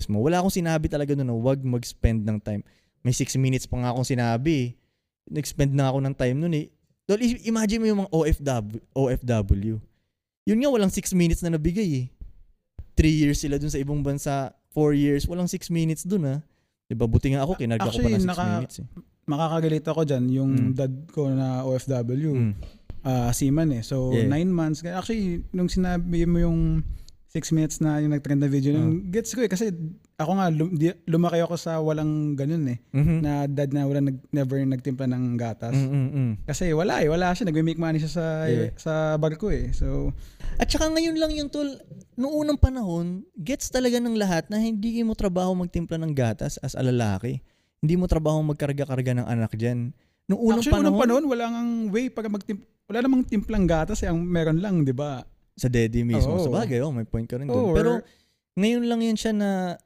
mo. Wala akong sinabi talaga doon na wag mag-spend ng time. May 6 minutes pa nga akong sinabi. Nag-spend na ako ng time noon eh. Tol, imagine mo yung mga OFW. Yun nga, walang 6 minutes na nabigay eh. 3 years sila dun sa ibang bansa, 4 years, walang 6 minutes dun ha. Diba, buti nga ako, kinarga ko pa ng 6 minutes eh. Makakagalit ako dyan, yung dad ko na OFW, seaman eh. So, 9 months. Actually, nung sinabi mo yung 6 minutes na yung nag-trend na video, gets ko eh. Kasi ako nga, lumaki ako sa walang ganun eh. Na dad na never nagtimpla ng gatas. Kasi wala siya. Nag-make money siya sa barko eh. So, at saka ngayon lang yung tol, noong unang panahon, gets talaga ng lahat na hindi mo trabaho magtimpla ng gatas as a lalaki. Hindi mo trabaho magkarga-karga ng anak dyan. Noong unang panahon, wala nang way para wala namang timplang gatas eh. Ang meron lang, di ba? Sa daddy mismo. Sa bagay, may point ka rin doon. Pero ngayon lang yan siya na